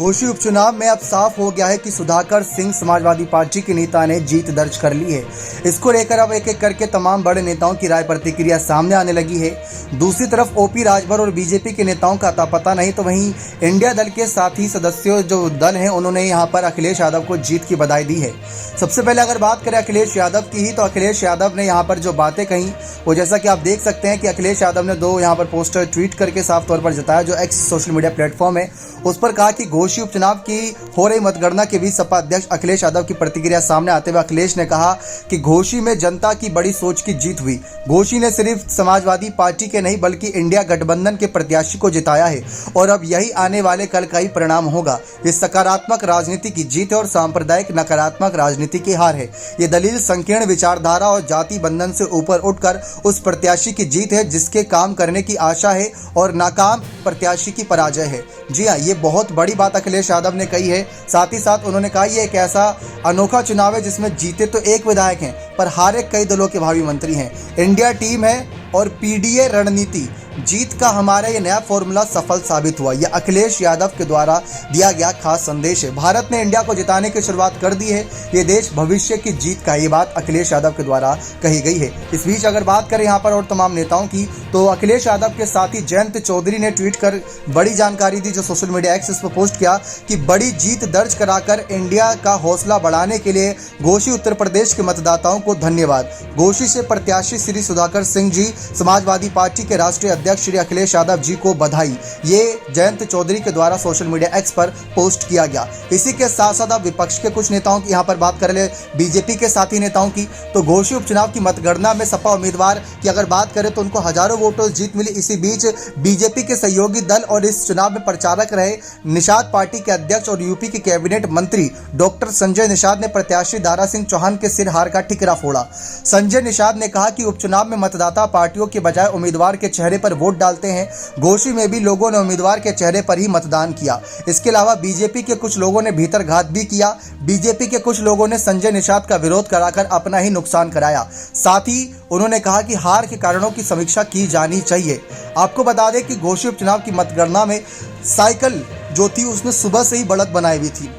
घोषी उपचुनाव में अब साफ हो गया है कि सुधाकर सिंह समाजवादी पार्टी के नेता ने जीत दर्ज कर ली है। इसको लेकर अब एक एक करके तमाम बड़े नेताओं की राय प्रतिक्रिया सामने आने लगी है। दूसरी तरफ ओपी राजभर और बीजेपी के नेताओं का अता पता नहीं, तो वहीं इंडिया दल के साथी सदस्यों जो दल हैं उन्होंने यहां पर अखिलेश यादव को जीत की बधाई दी है। सबसे पहले अगर बात करें अखिलेश यादव की ही, तो अखिलेश यादव ने यहां पर जो बातें कही वो जैसा कि आप देख सकते हैं कि अखिलेश यादव ने दो यहां पर पोस्टर ट्वीट करके साफ तौर पर जताया, जो एक्स सोशल मीडिया प्लेटफॉर्म है उस पर कहा कि घोषी उपचुनाव की हो रही मतगणना के बीच सपा अध्यक्ष अखिलेश यादव की प्रतिक्रिया सामने आते हुए अखिलेश ने कहा कि घोषी में जनता की बड़ी सोच की जीत हुई। घोषी ने सिर्फ समाजवादी पार्टी के नहीं बल्कि इंडिया गठबंधन के प्रत्याशी को जिताया है और अब यही आने वाले कल का ही परिणाम होगा। इस सकारात्मक राजनीति की जीत है और सांप्रदायिक नकारात्मक राजनीति की हार है। ये दलील संकीर्ण विचारधारा और जाति बंधन से ऊपर उठकर उस प्रत्याशी की जीत है जिसके काम करने की आशा है और नाकाम प्रत्याशी की पराजय है। जी हाँ, ये बहुत बड़ी बात अखिलेश यादव ने कही है। साथ ही साथ उन्होंने कहा ये एक ऐसा अनोखा चुनाव है जिसमें जीते तो एक विधायक हैं पर हारे कई दलों के भावी मंत्री हैं। इंडिया टीम है और पीडीए रणनीति, जीत का हमारा ये नया फॉर्मूला सफल साबित हुआ। यह अखिलेश यादव के द्वारा दिया गया खास संदेश है। भारत ने इंडिया को जिताने की शुरुआत कर दी है, ये देश भविष्य की जीत का, ये बात अखिलेश यादव के द्वारा कही गई है। इस बीच अगर बात करें यहाँ पर और तमाम नेताओं की, तो अखिलेश यादव के साथी जयंत चौधरी ने ट्वीट कर बड़ी जानकारी दी, जो सोशल मीडिया एक्सेस पर पोस्ट किया कि बड़ी जीत दर्ज कराकर इंडिया का हौसला बढ़ाने के लिए घोषी उत्तर प्रदेश के मतदाताओं को धन्यवाद। घोषी से प्रत्याशी श्री सुधाकर सिंह जी, समाजवादी पार्टी के राष्ट्रीय अध्यक्ष श्री अखिलेश यादव जी को बधाई। ये जयंत चौधरी के द्वारा सोशल मीडिया एक्स पर पोस्ट किया गया। इसी के साथ साथ अब विपक्ष के कुछ नेताओं की यहाँ पर बात कर ले, बीजेपी के साथी नेताओं की, तो घोषी उपचुनाव की मतगणना में सपा उम्मीदवार की अगर बात करें तो उनको हजारों वोटों से जीत मिली। इसी बीच बीजेपी के सहयोगी दल और इस चुनाव में प्रचारक रहे निषाद पार्टी के अध्यक्ष और यूपी के कैबिनेट मंत्री डॉक्टर संजय निषाद ने प्रत्याशी दारा सिंह चौहान के सिर हार का ठिकरा फोड़ा। संजय निषाद ने कहा कि उपचुनाव में मतदाता पार्टियों के बजाय उम्मीदवार के चेहरे पर वोट डालते हैं। घोषी में भी लोगों ने उम्मीदवार के चेहरे पर ही मतदान किया। इसके अलावा बीजेपी के कुछ लोगों ने भीतरघात भी किया। बीजेपी के कुछ लोगों ने संजय निषाद का विरोध कराकर अपना ही नुकसान कराया। साथ ही उन्होंने कहा कि हार के कारणों की समीक्षा की जानी चाहिए। आपको बता दें कि घोषी उपचुनाव की मतगणना में साइकिल जो थी उसने सुबह से ही बढ़त बनाई हुई थी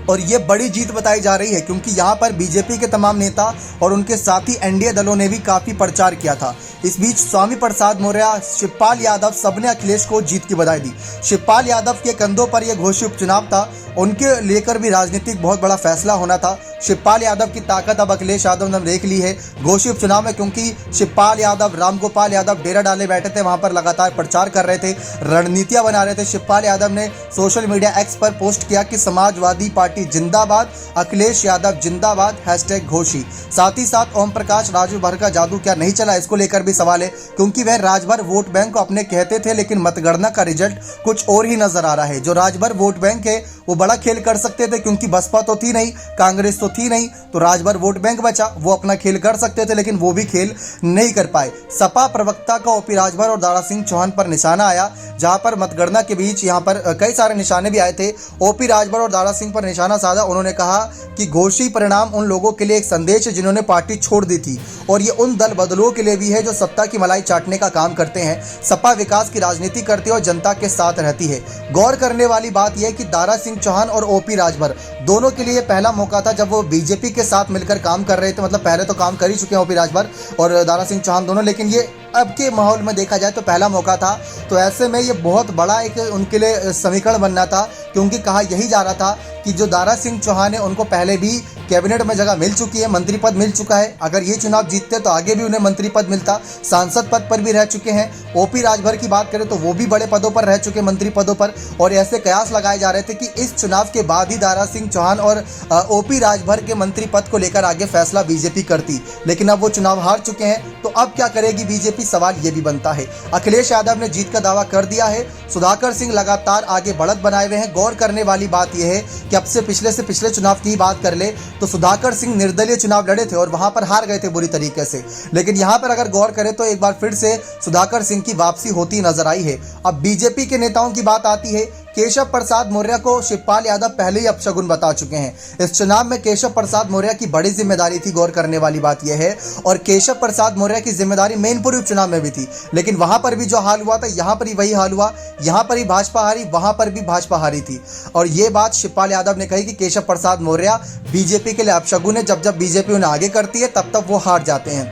और ये बड़ी जीत बताई जा रही है क्योंकि यहाँ पर बीजेपी के तमाम नेता और उनके साथी एनडीए दलों ने भी काफ़ी प्रचार किया था। इस बीच स्वामी प्रसाद मौर्य, शिवपाल यादव सबने अखिलेश को जीत की बधाई दी। शिवपाल यादव के कंधों पर यह घोषी उपचुनाव था, उनके लेकर भी राजनीतिक बहुत बड़ा फैसला होना था। शिवपाल यादव की ताकत अब अखिलेश यादव ने देख ली है घोषी उपचुनाव में, क्योंकि शिवपाल यादव, रामगोपाल यादव डेरा डाले बैठे थे, वहां पर लगातार प्रचार कर रहे थे, रणनीतियां बना रहे थे। शिवपाल यादव ने सोशल मीडिया एक्स पर पोस्ट किया कि समाजवादी पार्टी जिंदाबाद, अखिलेश यादव जिंदाबाद, #घोषी। साथ ही साथ ओम प्रकाश राजू भर का जादू क्या नहीं चला, इसको लेकर भी सवाल है क्योंकि वह राजभर वोट बैंक को अपने कहते थे, लेकिन मतगणना का रिजल्ट कुछ और ही नजर आ रहा है। जो राजभर वोट बैंक है वो बड़ा खेल कर सकते थे क्योंकि बसपा तो थी नहीं, कांग्रेस तो थी नहीं, तो राजभर वोट बैंक बचा, वो अपना खेल कर सकते थे लेकिन वो भी खेल नहीं कर पाए। सपा प्रवक्ता का ओपी राजभर और दारा सिंह चौहान पर निशाना आया, जहां पर मतगणना के बीच यहां पर कई सारे निशाने भी आए थे। ओपी राजभर और दारा सिंह पर निशाना साधा। उन्होंने कहा कि घोषी परिणाम उन लोगों के लिए एक संदेश है जिन्होंने पार्टी छोड़ दी थी और ये उन दल बदलों के लिए भी है जो सत्ता की मलाई चाटने का काम करते हैं। सपा विकास की राजनीति करती है और जनता के साथ रहती है। गौर करने वाली बात यह है कि दारा सिंह चौहान और ओपी राजभर दोनों के लिए पहला मौका था जब वो बीजेपी के साथ मिलकर काम कर रहे थे। मतलब पहले तो काम कर ही चुके हैं ओपी राजभर और दारा सिंह चौहान दोनों, लेकिन ये अब के माहौल में देखा जाए तो पहला मौका था। तो ऐसे में ये बहुत बड़ा एक उनके लिए समीकरण बनना था क्योंकि कहा यही जा रहा था कि जो दारा सिंह चौहान है उनको पहले भी कैबिनेट में जगह मिल चुकी है, मंत्री पद मिल चुका है। अगर ये चुनाव जीतते तो आगे भी उन्हें मंत्री पद मिलता, सांसद पद पर भी रह चुके हैं। ओपी राजभर की बात करें तो वो भी बड़े पदों पर रह चुके, मंत्री पदों पर, और ऐसे कयास लगाए जा रहे थे कि इस चुनाव के बाद ही दारा सिंह चौहान और ओपी राजभर के मंत्री पद को लेकर आगे फैसला बीजेपी करती, लेकिन अब वो चुनाव हार चुके हैं। तो अब क्या करेगी बीजेपी, सवाल ये भी बनता है। अखिलेश यादव ने जीत का दावा कर दिया है। सुधाकर सिंह लगातार आगे बढ़त बनाए हुए हैं। गौर करने वाली बात यह है कि अब से पिछले चुनाव की बात कर ले तो सुधाकर सिंह निर्दलीय चुनाव लड़े थे और वहां पर हार गए थे बुरी तरीके से, लेकिन यहां पर अगर गौर करें तो एक बार फिर से सुधाकर सिंह की वापसी होती नजर आई है। अब बीजेपी के नेताओं की बात आती है केशव प्रसाद मौर्य को शिवपाल यादव पहले ही अपशगुन बता चुके हैं। इस चुनाव में केशव प्रसाद मौर्य की बड़ी जिम्मेदारी थी। गौर करने वाली बात यह है, और केशव प्रसाद मौर्य की जिम्मेदारी मैनपुरी उपचुनाव में भी थी, लेकिन वहां पर भी जो हाल हुआ था यहां पर ही वही हाल हुआ। यहां पर ही भाजपा हारी, वहां पर भी भाजपा हारी थी। और यह बात शिवपाल यादव ने कही कि केशव प्रसाद मौर्य बीजेपी के लिए अपशगुन है। जब जब बीजेपी उन्हें आगे करती है तब तब वो हार जाते हैं।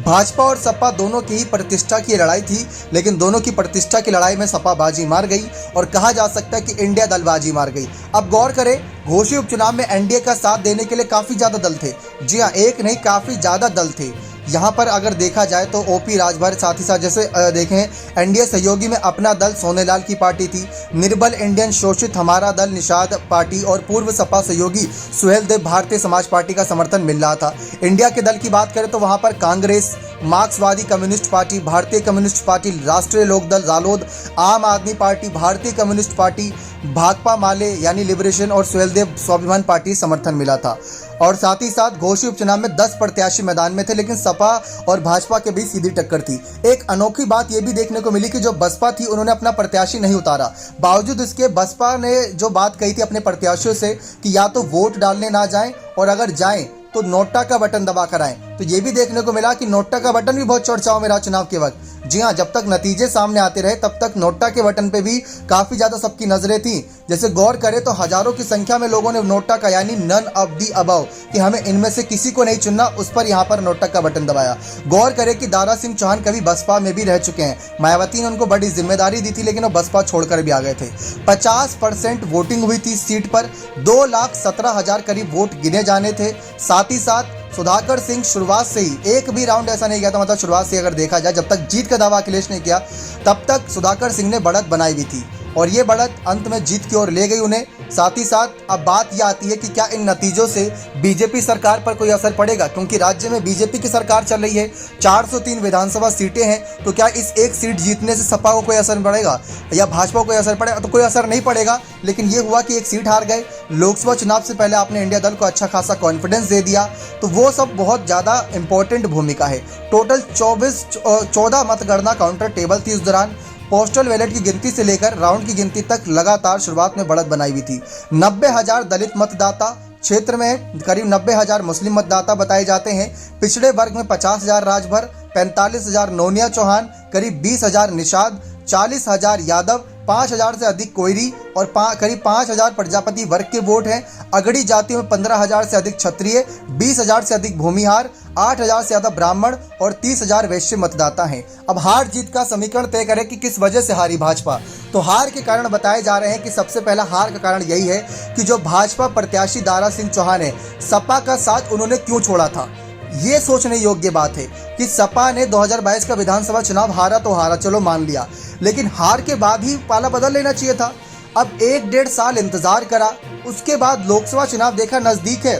भाजपा और सपा दोनों की ही प्रतिष्ठा की लड़ाई थी, लेकिन दोनों की प्रतिष्ठा की लड़ाई में सपा बाजी मार गई और कहा जा सकता है कि इंडिया दल बाजी मार गई। अब गौर करें, घोषी उपचुनाव में एनडीए का साथ देने के लिए काफी ज्यादा दल थे। जी हाँ, एक नहीं काफी ज्यादा दल थे। यहाँ पर अगर देखा जाए तो ओपी राजभर, साथ ही साथ जैसे देखें एनडीए सहयोगी में अपना दल सोनेलाल की पार्टी थी, निर्बल इंडियन शोषित हमारा दल निषाद पार्टी और पूर्व सपा सहयोगी सुहेल देव भारतीय समाज पार्टी का समर्थन मिल रहा था। इंडिया के दल की बात करें तो वहाँ पर कांग्रेस, मार्क्सवादी कम्युनिस्ट पार्टी, भारतीय कम्युनिस्ट पार्टी, राष्ट्रीय लोकदल रालोद, आम आदमी पार्टी, भारतीय कम्युनिस्ट पार्टी, भाकपा माले यानी लिबरेशन और सुहेलदेव स्वाभिमान पार्टी समर्थन मिला था। और साथ ही साथ घोषी उपचुनाव में 10 प्रत्याशी मैदान में थे, लेकिन सपा और भाजपा के बीच सीधी टक्कर थी। एक अनोखी बात यह भी देखने को मिली कि जो बसपा थी उन्होंने अपना प्रत्याशी नहीं उतारा। बावजूद इसके बसपा ने जो बात कही थी अपने प्रत्याशियों से कि या तो वोट डालने ना जाएं और अगर जाएं तो नोटा का बटन दबा कर आए, तो ये भी देखने को मिला कि नोटा का बटन भी बहुत चर्चाओं में रहा चुनाव के वक्त। जी हाँ, जब तक नतीजे सामने आते रहे तब तक नोटा के बटन पे भी काफी ज्यादा सबकी नजरें थी। जैसे गौर करें तो हजारों की संख्या में लोगों ने नोटा का यानी नन ऑफ दी अबव कि हमें इनमें से किसी को नहीं चुनना, उस पर यहाँ पर नोटा का बटन दबाया। गौर करें कि दारा सिंह चौहान कभी बसपा में भी रह चुके हैं। मायावती ने उनको बड़ी जिम्मेदारी दी थी, लेकिन वो बसपा छोड़कर भी आ गए थे। 50% वोटिंग हुई थी इस सीट पर, 2,17,000 करीब वोट गिने जाने थे। साथ ही साथ सुधाकर सिंह शुरुआत से ही एक भी राउंड ऐसा नहीं गया था, मतलब शुरुआत से अगर देखा जाए जब तक जीत का दावा अखिलेश ने किया तब तक सुधाकर सिंह ने बढ़त बनाई हुई थी और ये बढ़त अंत में जीत की ओर ले गई उन्हें। साथ ही साथ अब बात यह आती है कि क्या इन नतीजों से बीजेपी सरकार पर कोई असर पड़ेगा, क्योंकि राज्य में बीजेपी की सरकार चल रही है, 403 विधानसभा सीटें हैं, तो क्या इस एक सीट जीतने से सपा को कोई असर पड़ेगा या भाजपा को कोई असर पड़ेगा? तो कोई असर नहीं पड़ेगा, लेकिन ये हुआ कि एक सीट हार गए। लोकसभा चुनाव से पहले आपने इंडिया दल को अच्छा खासा कॉन्फिडेंस दे दिया, तो वो सब बहुत ज़्यादा इंपॉर्टेंट भूमिका है। टोटल 14 मतगणना काउंटर टेबल थी उस दौरान। पोस्टल बैलेट की गिनती से लेकर राउंड की गिनती तक लगातार शुरुआत में बढ़त बनाई हुई थी। 90,000 दलित मतदाता क्षेत्र में, करीब 90,000 मुस्लिम मतदाता बताए जाते हैं। पिछड़े वर्ग में 50,000 राजभर, 45,000 नोनिया चौहान, करीब 20,000 निषाद, 40,000 यादव, 5,000 से अधिक कोयरी और करीब 5,000 प्रजापति वर्ग के वोट हैं। अगड़ी जातियों में 15,000 से अधिक क्षत्रिय, 20,000 से अधिक भूमिहार, 8,000 से ज्यादा ब्राह्मण और 30,000 वैश्य मतदाता हैं। अब हार जीत का समीकरण तय करें कि किस वजह से हारी भाजपा, तो हार के कारण बताए जा रहे हैं कि सबसे पहला हार का कारण यही है कि जो भाजपा प्रत्याशी दारा सिंह चौहान है, सपा का साथ उन्होंने क्यों छोड़ा था। ये सोचने योग्य बात है कि सपा ने 2022 का विधानसभा चुनाव हारा तो हारा, चलो मान लिया, लेकिन हार के बाद ही पाला बदल लेना चाहिए था। अब 1-1.5 साल इंतजार करा, उसके बाद लोकसभा चुनाव देखा नजदीक है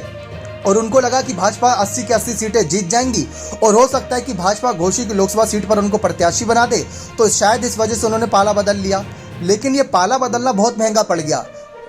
और उनको लगा कि भाजपा 80 की 80 सीटें जीत जाएंगी और हो सकता है कि भाजपा घोषी की लोकसभा सीट पर उनको प्रत्याशी बना दे, तो शायद इस वजह से उन्होंने पाला बदल लिया। लेकिन ये पाला बदलना बहुत महंगा पड़ गया।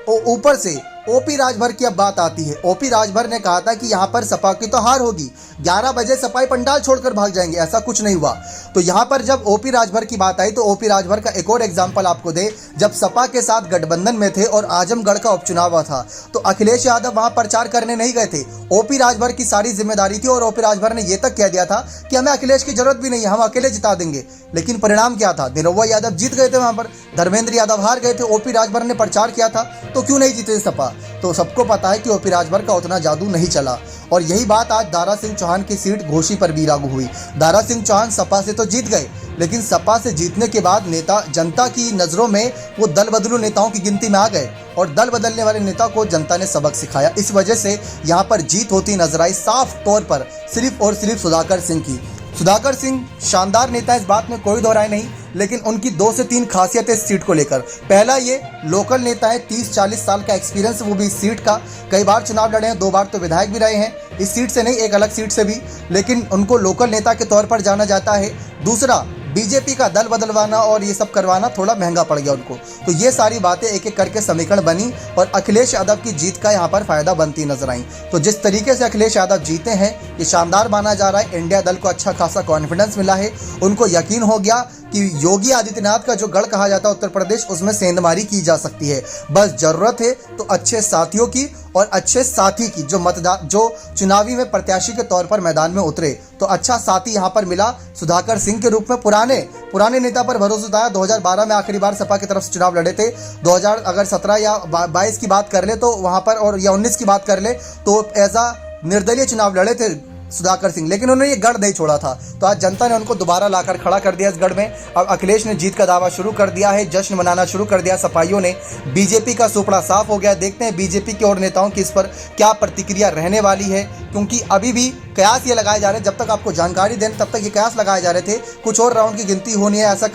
ऊपर से ओपी राजभर की अब बात आती है। ओपी राजभर ने कहा था कि यहाँ पर सपा की तो हार होगी, 11 बजे सपाई पंडाल छोड़कर भाग जाएंगे, ऐसा कुछ नहीं हुआ। तो यहाँ पर जब ओपी राजभर की बात आई तो ओपी राजभर का एक और एग्जाम्पल आपको दे, जब सपा के साथ गठबंधन में थे और आजमगढ़ का उपचुनाव हुआ था तो अखिलेश यादव वहां प्रचार करने नहीं गए थे। ओपी राजभर की सारी जिम्मेदारी थी और ओपी राजभर ने यह तक कह दिया था कि हमें अखिलेश की जरूरत भी नहीं है, हम अकेले जिता देंगे। लेकिन परिणाम क्या था? निरहुआ यादव जीत गए थे, वहां पर धर्मेंद्र यादव हार गए थे। ओपी राजभर ने प्रचार किया था, तो क्यों नहीं जीते सपा? तो सबको पता है कि ओपी राजभर का उतना जादू नहीं चला और यही बात आज दारा सिंह चौहान की सीट घोषी पर भी लागू हुई। दारा सिंह चौहान सपा से तो जीत गए, लेकिन सपा से जीतने के बाद नेता जनता की नज़रों में वो दल बदलू नेताओं की गिनती में आ गए और दल बदलने वाले नेता को जनता ने सबक सिखाया। इस वजह से यहाँ पर जीत होती नजर आई साफ तौर पर सिर्फ और सिर्फ सुधाकर सिंह की। सुधाकर सिंह शानदार नेता, इस बात में कोई दो राय नहीं, लेकिन उनकी 2 से 3 खासियतें इस सीट को लेकर। पहला, ये लोकल नेता है, 30-40 साल का एक्सपीरियंस, वो भी इस सीट का। कई बार चुनाव लड़े हैं, 2 बार तो विधायक भी रहे हैं, इस सीट से नहीं एक अलग सीट से भी, लेकिन उनको लोकल नेता के तौर पर जाना जाता है। दूसरा, बीजेपी का दल बदलवाना और ये सब करवाना थोड़ा महंगा पड़ गया उनको। तो ये सारी बातें एक एक करके समीकरण बनी और अखिलेश यादव की जीत का यहाँ पर फायदा बनती नजर आई। तो जिस तरीके से अखिलेश यादव जीते हैं ये शानदार माना जा रहा है। इंडिया दल को अच्छा खासा कॉन्फिडेंस मिला है। उनको यकीन हो गया कि योगी आदित्यनाथ का जो गढ़ कहा जाता है उत्तर प्रदेश, उसमें सेंधमारी की जा सकती है। बस जरूरत है तो अच्छे साथियों की और अच्छे साथी की, जो चुनावी में प्रत्याशी के तौर पर मैदान में उतरे। तो अच्छा साथी यहाँ पर मिला सुधाकर सिंह के रूप में। पुराने नेता पर भरोसा उठाया। 2012 में आखिरी बार सपा की तरफ से चुनाव लड़े थे। 2017 या 22 की बात कर ले तो वहां पर, और या 19 की बात कर ले तो ऐसा निर्दलीय चुनाव लड़े थे सुधाकर सिंह, लेकिन उन्होंने ये गढ़ नहीं छोड़ा था। तो आज जनता ने उनको दोबारा लाकर खड़ा कर दिया इस गढ़ में। अब अखिलेश ने जीत का दावा शुरू कर दिया है, जश्न मनाना शुरू कर दिया सपाइयों ने। बीजेपी का सुपड़ा साफ हो गया। देखते हैं बीजेपी के और नेताओं की इस पर क्या प्रतिक्रिया रहने वाली है, क्योंकि अभी भी कयास ये लगाए जा रहे हैं। जब तक आपको जानकारी दें तब तक ये कयास लगाए जा रहे थे कुछ और राउंड की गिनती होनी है, ऐसा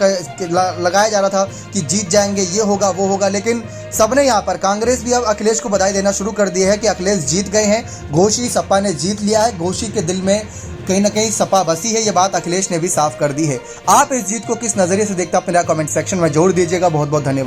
लगाया जा रहा था कि जीत जाएंगे, ये होगा वो होगा। लेकिन सबने यहाँ पर, कांग्रेस भी अब अखिलेश को बधाई देना शुरू कर दी है कि अखिलेश जीत गए हैं। घोषी सपा ने जीत लिया है। घोषी के दिल में कहीं ना कहीं सपा बसी है, ये बात अखिलेश ने भी साफ कर दी है। आप इस जीत को किस नजरिए से देखते हैं अपने कमेंट सेक्शन में जोड़ दीजिएगा। बहुत बहुत धन्यवाद।